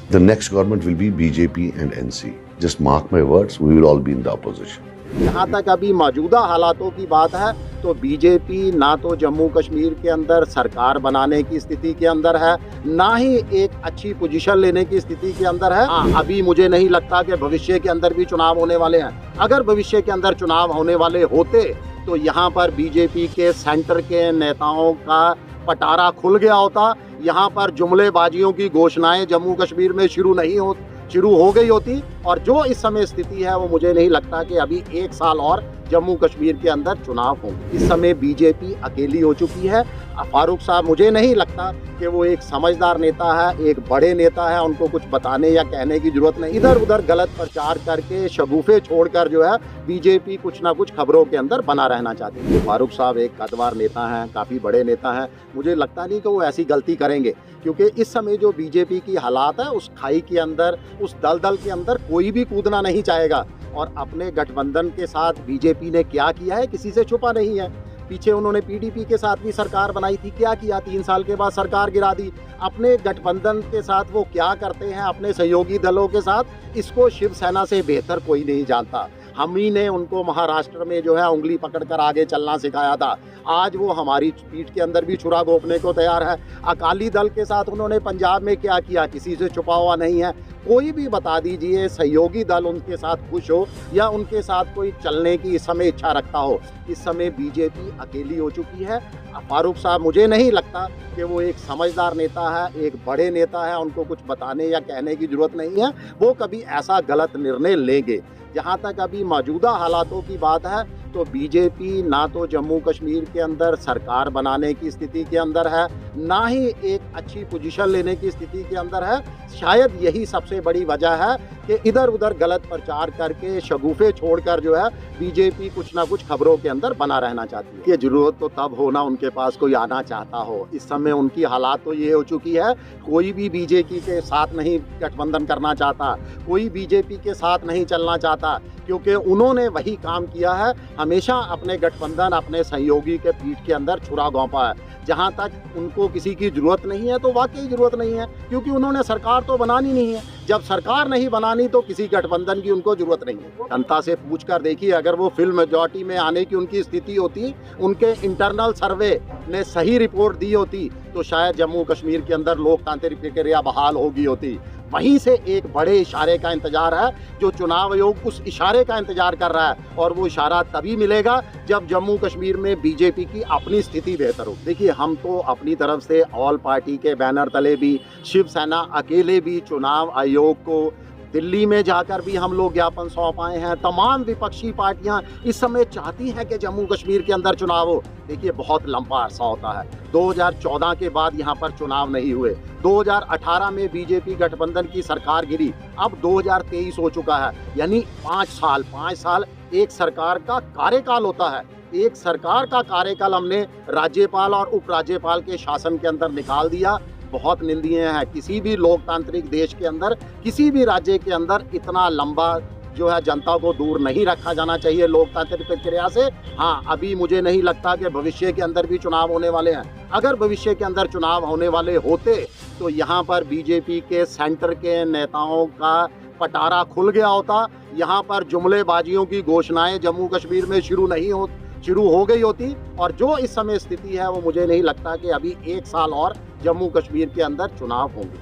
The next government will be BJP and NC. Just mark my words, we will all be in the opposition. जहाँ तक अभी मौजूदा हालातों की बात है तो बीजेपी ना तो जम्मू कश्मीर के अंदर सरकार बनाने की स्थिति के अंदर है, ना ही एक अच्छी पोजीशन लेने की स्थिति के अंदर है। अभी मुझे नहीं लगता कि भविष्य के अंदर भी चुनाव होने वाले हैं। अगर भविष्य के अंदर चुनाव होने वाले होते तो यहाँ पर बीजेपी के सेंटर के नेताओं का पटारा खुल गया होता। यहाँ पर जुमलेबाजियों की घोषणाएं जम्मू कश्मीर में शुरू हो गई होती, और जो इस समय स्थिति है वो मुझे नहीं लगता कि अभी 1 साल और जम्मू कश्मीर के अंदर चुनाव होंगे। इस समय बीजेपी अकेली हो चुकी है। फारूक साहब मुझे नहीं लगता कि वो एक समझदार नेता है, एक बड़े नेता है, उनको कुछ बताने या कहने की जरूरत नहीं। इधर उधर गलत प्रचार करके शगुफे छोड़कर जो है बीजेपी कुछ ना कुछ खबरों के अंदर बना रहना चाहती है। फारूक साहब एक कद्दावर नेता हैं, काफ़ी बड़े नेता हैं। मुझे लगता नहीं कि वो ऐसी गलती करेंगे, क्योंकि इस समय जो बीजेपी की हालात है उस खाई के अंदर, उस दलदल के अंदर कोई भी कूदना नहीं चाहेगा। और अपने गठबंधन के साथ बीजेपी ने क्या किया है किसी से छुपा नहीं है। पीछे उन्होंने पीडीपी के साथ भी सरकार बनाई थी, क्या किया? 3 साल के बाद सरकार गिरा दी। अपने गठबंधन के साथ वो क्या करते हैं अपने सहयोगी दलों के साथ, इसको शिवसेना से बेहतर कोई नहीं जानता। हम ही ने उनको महाराष्ट्र में जो है उंगली पकड़कर आगे चलना सिखाया था। आज वो हमारी पीठ के अंदर भी छुरा घोंपने को तैयार है। अकाली दल के साथ उन्होंने पंजाब में क्या किया किसी से छुपा हुआ नहीं है। कोई भी बता दीजिए सहयोगी दल उनके साथ खुश हो या उनके साथ कोई चलने की इस समय इच्छा रखता हो। इस समय बीजेपी अकेली हो चुकी है। फारूक साहब मुझे नहीं लगता कि वो एक समझदार नेता है, एक बड़े नेता है, उनको कुछ बताने या कहने की जरूरत नहीं है। वो कभी ऐसा गलत निर्णय लेंगे। जहाँ तक अभी मौजूदा हालातों की बात है तो बीजेपी ना तो जम्मू कश्मीर के अंदर सरकार बनाने की स्थिति के अंदर है, ना ही एक अच्छी पोजीशन लेने की स्थिति के अंदर है। शायद यही सबसे बड़ी वजह है कि इधर उधर गलत प्रचार करके शगुफे छोड़कर जो है बीजेपी कुछ ना कुछ खबरों के अंदर बना रहना चाहती है। ये जरूरत तो तब हो ना उनके पास कोई आना चाहता हो। इस समय उनकी हालात तो ये हो चुकी है, कोई भी बीजेपी के साथ नहीं गठबंधन करना चाहता, कोई बीजेपी के साथ नहीं चलना चाहता, क्योंकि उन्होंने वही काम किया है हमेशा अपने गठबंधन, अपने सहयोगी के पीठ के अंदर छुरा घोंपा है। जहाँ तक उनको किसी की जरूरत नहीं है तो वाकई जरूरत नहीं है, क्योंकि उन्होंने सरकार तो बनानी नहीं है। जब सरकार नहीं बनानी तो किसी गठबंधन की उनको जरूरत नहीं है। जनता से पूछ कर देखिए, अगर वो फुल मेजॉरिटी में आने की उनकी स्थिति होती, उनके इंटरनल सर्वे ने सही रिपोर्ट दी होती, तो शायद जम्मू कश्मीर के अंदर लोकतांत्रिक प्रक्रिया बहाल होगी होती। वहीं से एक बड़े इशारे का इंतजार है, जो चुनाव आयोग उस इशारे का इंतजार कर रहा है, और वो इशारा तभी मिलेगा जब जम्मू कश्मीर में बीजेपी की अपनी स्थिति बेहतर हो। देखिए, हम तो अपनी तरफ से ऑल पार्टी के बैनर तले भी, शिवसेना अकेले भी चुनाव आयोग को दिल्ली में जाकर भी हम लोग ज्ञापन सौंप आए हैं। तमाम विपक्षी पार्टियां इस समय चाहती हैं कि जम्मू कश्मीर के अंदर चुनाव हो। देखिए, बहुत लंबा अरसा होता है। 2014 के बाद यहाँ पर चुनाव नहीं हुए। 2018 में बीजेपी गठबंधन की सरकार गिरी। अब 2023 हो चुका है, यानी 5 साल एक सरकार का कार्यकाल होता है। एक सरकार का कार्यकाल हमने राज्यपाल और उपराज्यपाल के शासन के अंदर निकाल दिया। बहुत निंदनीय है। किसी भी लोकतांत्रिक देश के अंदर, किसी भी राज्य के अंदर इतना लंबा जो है जनता को दूर नहीं रखा जाना चाहिए लोकतांत्रिक प्रक्रिया से। हाँ, अभी मुझे नहीं लगता कि भविष्य के अंदर भी चुनाव होने वाले हैं। अगर भविष्य के अंदर चुनाव होने वाले होते तो यहाँ पर बीजेपी के सेंटर के नेताओं का पटारा खुल गया होता। यहाँ पर जुमलेबाजियों की घोषणाएं जम्मू कश्मीर में शुरू हो गई होती, और जो इस समय स्थिति है वो मुझे नहीं लगता कि अभी 1 साल और जम्मू कश्मीर के अंदर चुनाव होंगे।